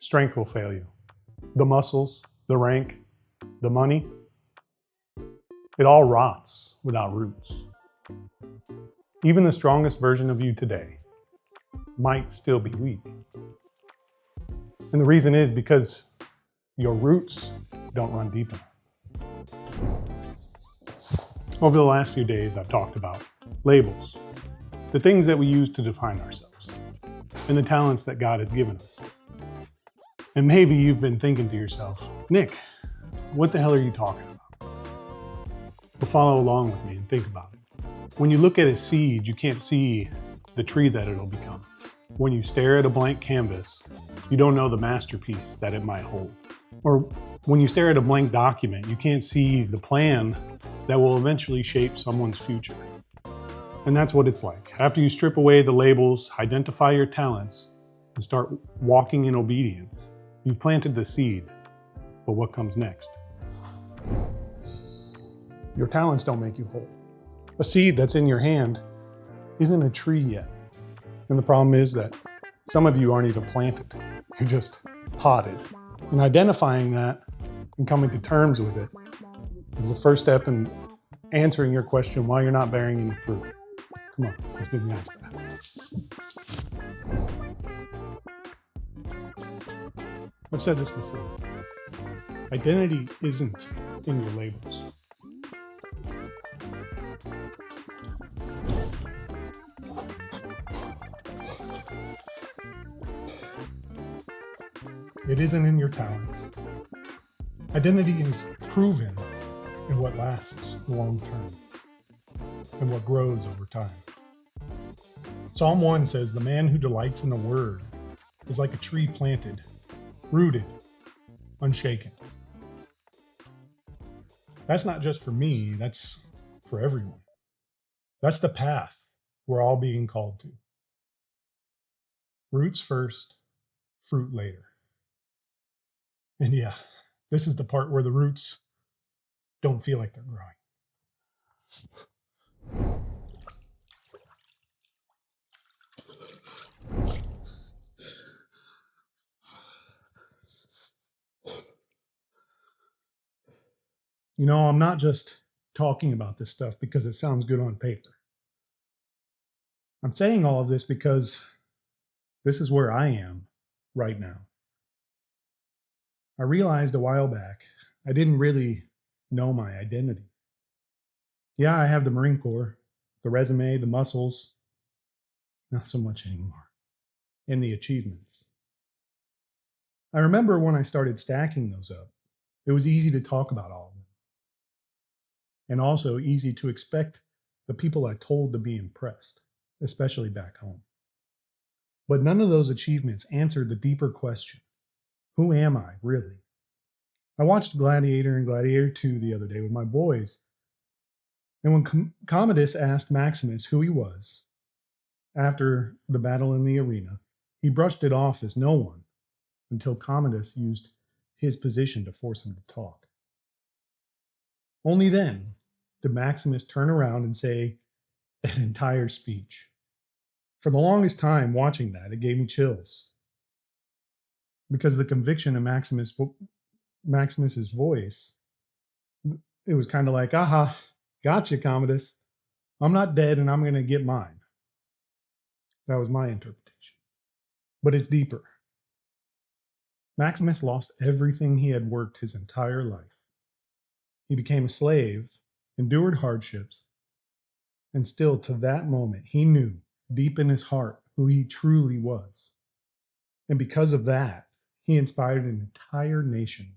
Strength will fail you. The muscles, the rank, the money, it all rots without roots. Even the strongest version of you today might still be weak. And the reason is because your roots don't run deep enough. Over the last few days, I've talked about labels, the things that we use to define ourselves, and the talents that God has given us. And maybe you've been thinking to yourself, Nick, what the hell are you talking about? Well, follow along with me and think about it. When you look at a seed, you can't see the tree that it'll become. When you stare at a blank canvas, you don't know the masterpiece that it might hold. Or when you stare at a blank document, you can't see the plan that will eventually shape someone's future. And that's what it's like. After you strip away the labels, identify your talents, and start walking in obedience, you've planted the seed. But what comes next? Your talents don't make you whole. A seed that's in your hand isn't a tree yet. And the problem is that some of you aren't even planted. You're just potted. And identifying that and coming to terms with it is the first step in answering your question why you're not bearing any fruit. Come on, let's give me an answer. I've said this before. Identity isn't in your labels. It isn't in your talents. Identity is proven in what lasts long term and what grows over time. Psalm 1 says, "The man who delights in the word is like a tree planted, rooted, unshaken." That's not just for me, that's for everyone. That's the path we're all being called to. Roots first, fruit later. And yeah, this is the part where the roots don't feel like they're growing. You know, I'm not just talking about this stuff because it sounds good on paper. I'm saying all of this because this is where I am right now. I realized a while back I didn't really know my identity. Yeah, I have the Marine Corps, the resume, the muscles, not so much anymore, and the achievements. I remember when I started stacking those up, it was easy to talk about all of them. And also easy to expect the people I told to be impressed, especially back home. But none of those achievements answered the deeper question. Who am I, really? I watched Gladiator and Gladiator 2 the other day with my boys. And when Commodus asked Maximus who he was after the battle in the arena, he brushed it off as no one until Commodus used his position to force him to talk. Only then did Maximus turn around and say an entire speech. For the longest time watching that, it gave me chills. Because the conviction in Maximus's voice, it was kind of like, aha, gotcha, Commodus. I'm not dead and I'm going to get mine. That was my interpretation. But it's deeper. Maximus lost everything he had worked his entire life. He became a slave, endured hardships, and still to that moment, he knew deep in his heart who he truly was. And because of that, he inspired an entire nation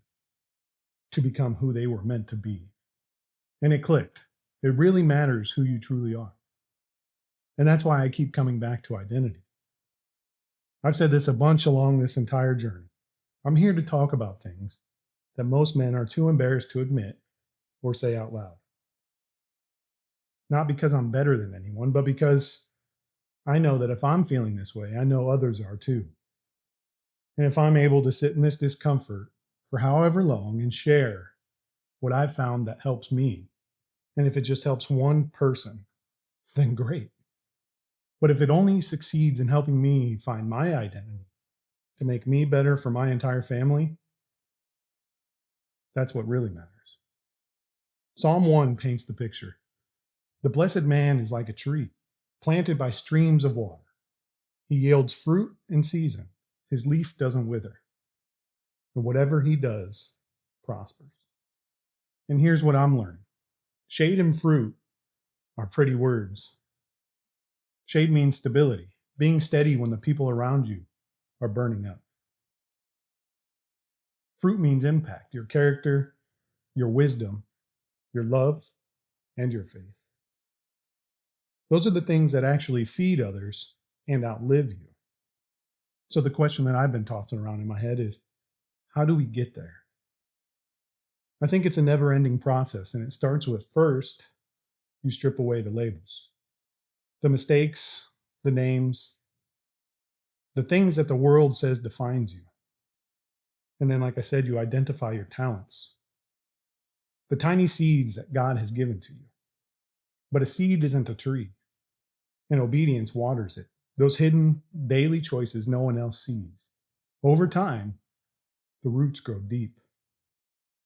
to become who they were meant to be. And it clicked. It really matters who you truly are. And that's why I keep coming back to identity. I've said this a bunch along this entire journey. I'm here to talk about things that most men are too embarrassed to admit or say out loud. Not because I'm better than anyone, but because I know that if I'm feeling this way, I know others are too. And if I'm able to sit in this discomfort for however long and share what I've found that helps me, and if it just helps one person, then great. But if it only succeeds in helping me find my identity, to make me better for my entire family, that's what really matters. Psalm 1 paints the picture. The blessed man is like a tree planted by streams of water. He yields fruit in season. His leaf doesn't wither. And whatever he does prospers. And here's what I'm learning. Shade and fruit are pretty words. Shade means stability, being steady when the people around you are burning up. Fruit means impact, your character, your wisdom, your love, and your faith. Those are the things that actually feed others and outlive you. So the question that I've been tossing around in my head is, how do we get there? I think it's a never-ending process, and it starts with first, you strip away the labels. The mistakes, the names, the things that the world says defines you. And then, like I said, you identify your talents, the tiny seeds that God has given to you. But a seed isn't a tree, and obedience waters it. Those hidden daily choices no one else sees. Over time, the roots grow deep,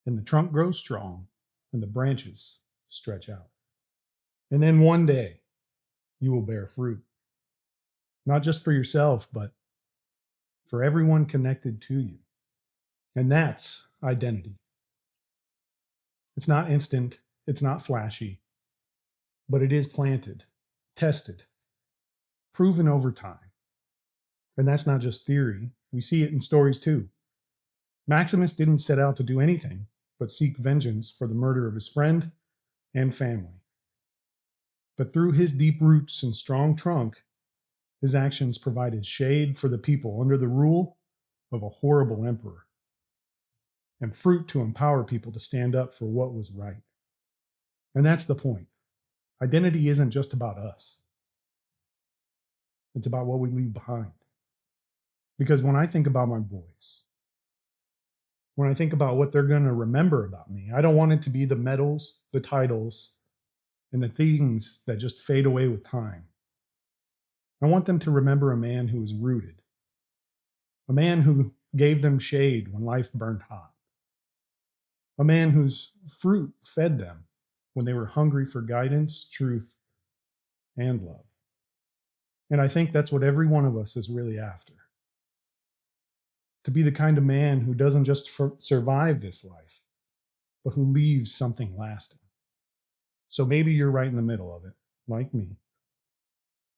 and the trunk grows strong, and the branches stretch out. And then one day, you will bear fruit. Not just for yourself, but for everyone connected to you. And that's identity. It's not instant, it's not flashy, but it is planted, tested, proven over time. And that's not just theory. We see it in stories too. Maximus didn't set out to do anything but seek vengeance for the murder of his friend and family. But through his deep roots and strong trunk, his actions provided shade for the people under the rule of a horrible emperor, and fruit to empower people to stand up for what was right. And that's the point. Identity isn't just about us. It's about what we leave behind. Because when I think about my boys, when I think about what they're going to remember about me, I don't want it to be the medals, the titles, and the things that just fade away with time. I want them to remember a man who was rooted, a man who gave them shade when life burned hot, a man whose fruit fed them when they were hungry for guidance, truth, and love. And I think that's what every one of us is really after. To be the kind of man who doesn't just survive this life, but who leaves something lasting. So maybe you're right in the middle of it, like me.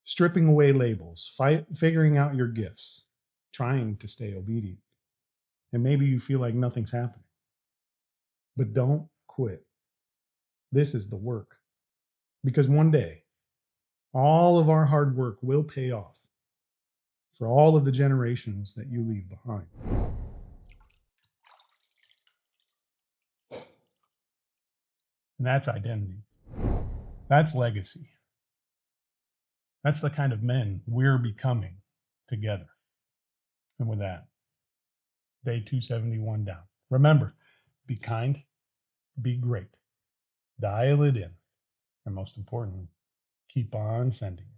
Stripping away labels, figuring out your gifts, trying to stay obedient. And maybe you feel like nothing's happening. But don't quit. This is the work. Because one day, all of our hard work will pay off for all of the generations that you leave behind. And that's identity. That's legacy. That's the kind of men we're becoming together. And with that, day 271 down. Remember, be kind, be great, dial it in, and most importantly, keep on sending it.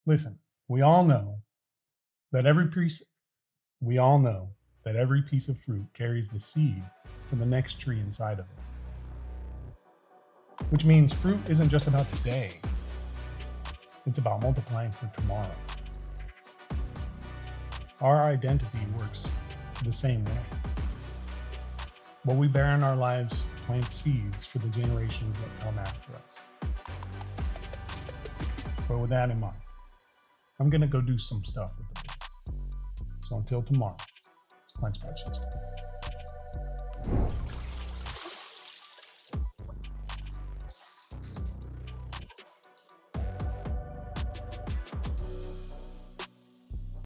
Listen, we all know that every piece of fruit carries the seed from the next tree inside of it. Which means fruit isn't just about today. It's about multiplying for tomorrow. Our identity works the same way. What we bear in our lives plants seeds for the generations that come after us. But with that in mind, I'm going to go do some stuff with the boys. So until tomorrow, clench my chest.